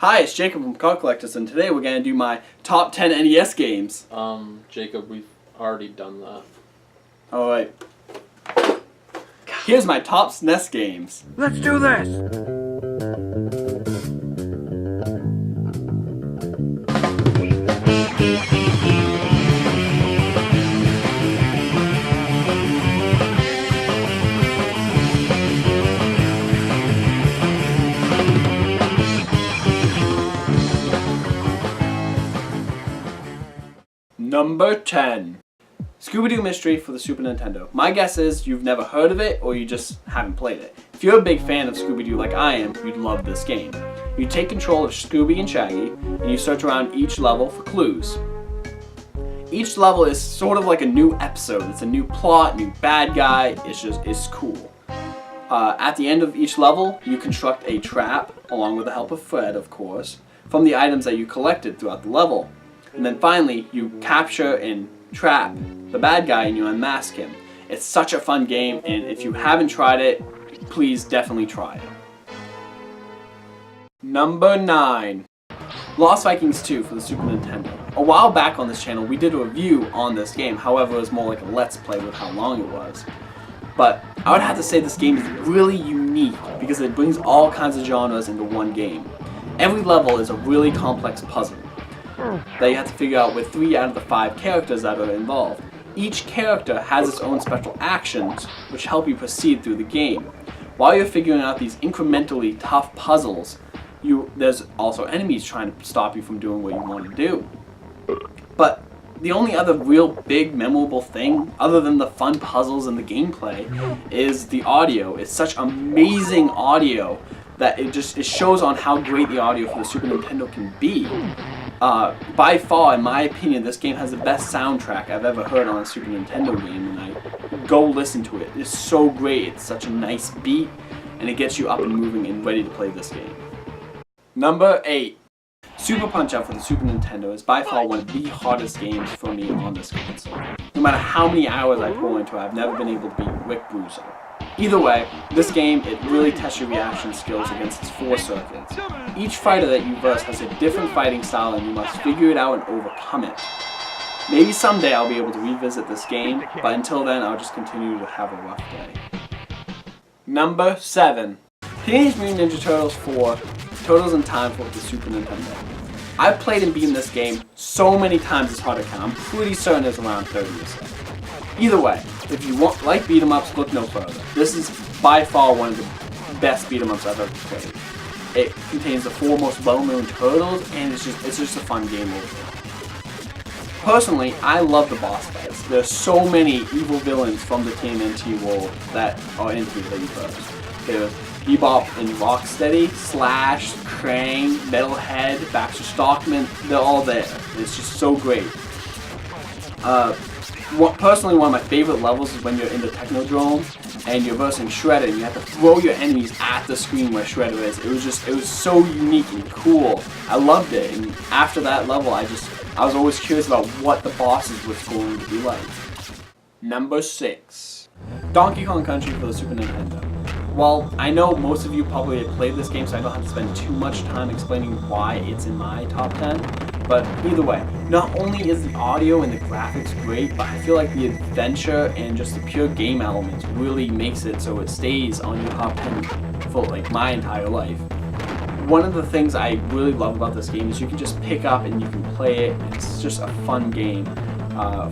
Hi, it's Jacob from Card Collectors, and today we're going to do my top 10 NES games. Jacob, we've already done that. Alright. Here's my top SNES games. Let's do this! Number 10. Scooby-Doo Mystery for the Super Nintendo. My guess is you've never heard of it or you just haven't played it. If you're a big fan of Scooby-Doo like I am, you'd love this game. You take control of Scooby and Shaggy and you search around each level for clues. Each level is sort of like a new episode. It's a new plot, new bad guy. It's cool. At the end of each level, you construct a trap, along with the help of Fred, of course, from the items that you collected throughout the level. And then finally, you capture and trap the bad guy and you unmask him. It's such a fun game, and if you haven't tried it, please definitely try it. Number 9. Lost Vikings 2 for the Super Nintendo. A while back on this channel, we did a review on this game. However, it was more like a let's play with how long it was. But I would have to say this game is really unique because it brings all kinds of genres into one game. Every level is a really complex puzzle that you have to figure out with 3 out of the 5 characters that are involved. Each character has its own special actions which help you proceed through the game. While you're figuring out these incrementally tough puzzles, there's also enemies trying to stop you from doing what you want to do. But the only other real big memorable thing, other than the fun puzzles and the gameplay, is the audio. It's such amazing audio that it shows on how great the audio for the Super Nintendo can be. By far, in my opinion, this game has the best soundtrack I've ever heard on a Super Nintendo game, and I go listen to it. It's so great. It's such a nice beat, and it gets you up and moving and ready to play this game. Number 8. Super Punch-Out for the Super Nintendo is by far one of the hardest games for me on this console. No matter how many hours I pour into it, I've never been able to beat Rick Bruiser. Either way, this game, it really tests your reaction skills against its 4 circuits. Each fighter that you verse has a different fighting style and you must figure it out and overcome it. Maybe someday I'll be able to revisit this game, but until then I'll just continue to have a rough day. Number 7. Teenage Mutant Ninja Turtles 4, Turtles in Time for the Super Nintendo. I've played and beaten this game so many times it's hard to count. I'm pretty certain it's around 30 or so. Either way, if you like beat 'em ups, look no further. This is by far one of the best beat 'em ups I've ever played. It contains the 4 most well-known turtles, and it's just a fun game overall. Personally, I love the boss fights. There's so many evil villains from the TMNT world that are in here that you first. There's Bebop and Rocksteady, Slash, Krang, Metalhead, Baxter Stockman. They're all there. It's just so great. Personally, one of my favorite levels is when you're in the Technodrome and you're versing Shredder and you have to throw your enemies at the screen where Shredder is. It was so unique and cool. I loved it, and after that level I was always curious about what the bosses was going to be like. Number 6. Donkey Kong Country for the Super Nintendo. While I know most of you probably have played this game, so I don't have to spend too much time explaining why it's in my top 10, but either way, not only is the audio and the graphics great, but I feel like the adventure and just the pure game elements really makes it so it stays on your top 10 for like my entire life. One of the things I really love about this game is you can just pick up and you can play it. It's just a fun game.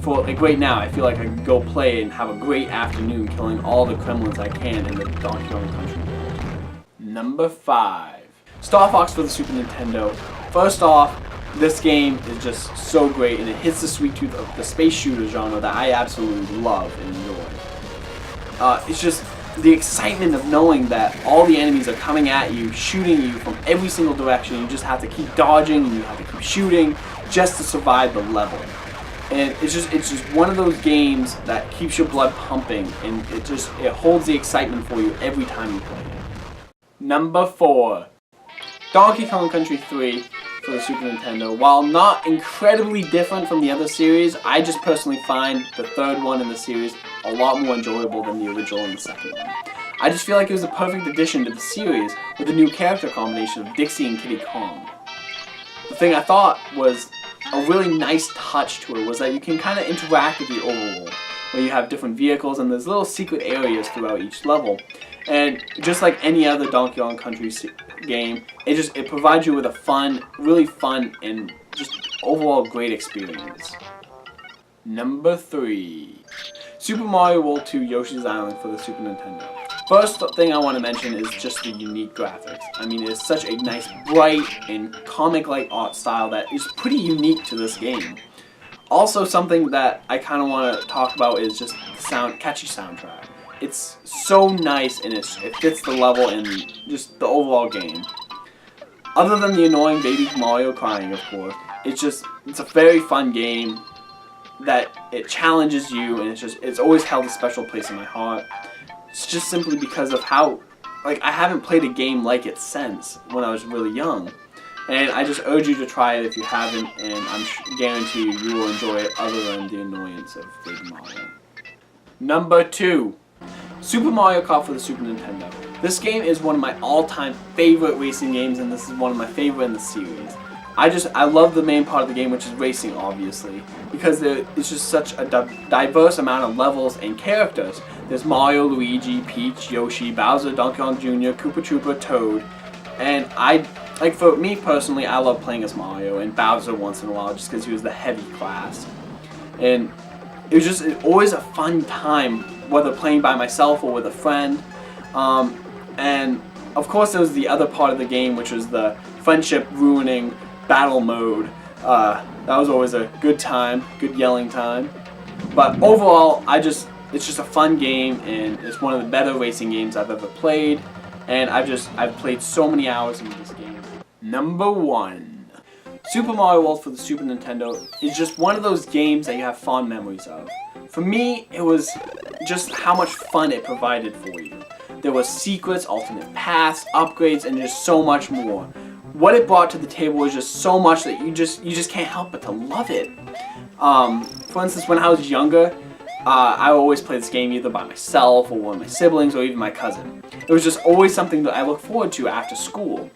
For like right now, I feel like I can go play and have a great afternoon killing all the Kremlins I can in the Donkey Kong Country world. Number 5. Star Fox for the Super Nintendo. First off, this game is just so great, and it hits the sweet tooth of the space shooter genre that I absolutely love and enjoy. It's just the excitement of knowing that all the enemies are coming at you, shooting you from every single direction. You just have to keep dodging and you have to keep shooting just to survive the level. And it's just one of those games that keeps your blood pumping, and it holds the excitement for you every time you play it. Number 4. Donkey Kong Country 3 for the Super Nintendo. While not incredibly different from the other series, I just personally find the third one in the series a lot more enjoyable than the original and the second one. I just feel like it was a perfect addition to the series with a new character combination of Dixie and Kiddy Kong. the thing I thought was a really nice touch to it was that you can kind of interact with the overworld, where you have different vehicles and there's little secret areas throughout each level. And just like any other Donkey Kong Country game, it provides you with a really fun and just overall great experience. Number 3. Super Mario World 2 Yoshi's Island for the Super Nintendo. First thing I want to mention is just the unique graphics. I mean, it's such a nice, bright, and comic-like art style that is pretty unique to this game. Also, something that I kind of want to talk about is just the catchy soundtrack. It's so nice and it fits the level and just the overall game. Other than the annoying baby Mario crying, of course, it's a very fun game that it challenges you, and it's always held a special place in my heart. It's just simply because of how, I haven't played a game like it since when I was really young. And I just urge you to try it if you haven't, and I guarantee you will enjoy it other than the annoyance of Baby Mario. Number 2. Super Mario Kart for the Super Nintendo. This game is one of my all-time favorite racing games, and this is one of my favorite in the series. I love the main part of the game, which is racing, obviously, because it's just such a diverse amount of levels and characters. There's Mario, Luigi, Peach, Yoshi, Bowser, Donkey Kong Jr., Koopa Troopa, Toad, and for me personally, I love playing as Mario and Bowser once in a while, just because he was the heavy class. And it was just always a fun time, whether playing by myself or with a friend. And of course, there was the other part of the game, which was the friendship-ruining battle mode. That was always a good time, good yelling time. But overall, it's just a fun game, and it's one of the better racing games I've ever played. And I've played so many hours into this game. Number 1. Super Mario World for the Super Nintendo is just one of those games that you have fond memories of. For me, it was just how much fun it provided for you. There was secrets, alternate paths, upgrades, and just so much more. What it brought to the table was just so much that you just can't help but to love it. For instance, when I was younger, I always played this game either by myself or one of my siblings or even my cousin. It was just always something that I looked forward to after school.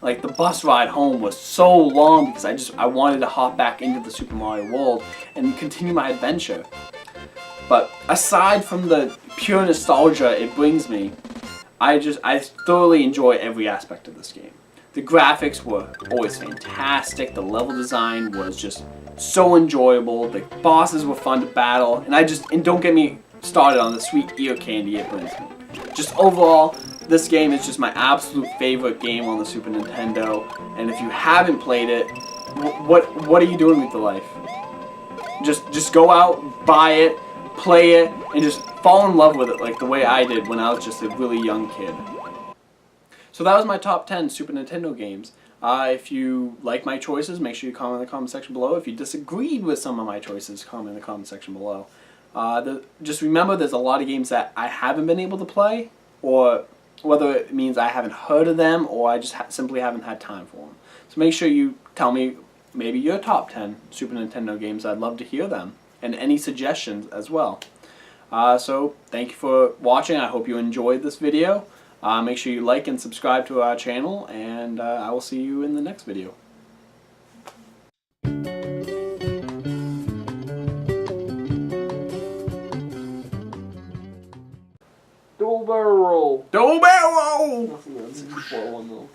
Like, the bus ride home was so long because I wanted to hop back into the Super Mario World and continue my adventure. But aside from the pure nostalgia it brings me, I thoroughly enjoy every aspect of this game. The graphics were always fantastic, the level design was just so enjoyable, the bosses were fun to battle, and don't get me started on the sweet ear candy it brings me. Just overall, this game is just my absolute favorite game on the Super Nintendo, and if you haven't played it, what are you doing with your life? Just go out, buy it, play it, and just fall in love with it like the way I did when I was just a really young kid. So that was my top 10 Super Nintendo games. If you like my choices, make sure you comment in the comment section below. If you disagreed with some of my choices, comment in the comment section below. Just remember, there's a lot of games that I haven't been able to play, or whether it means I haven't heard of them or I just simply haven't had time for them. So make sure you tell me maybe your top 10 Super Nintendo games. I'd love to hear them, and any suggestions as well. So thank you for watching. I hope you enjoyed this video. Make sure you like and subscribe to our channel, and I will see you in the next video. Double barrel roll. Double barrel roll! Nothing else. 4-1 though.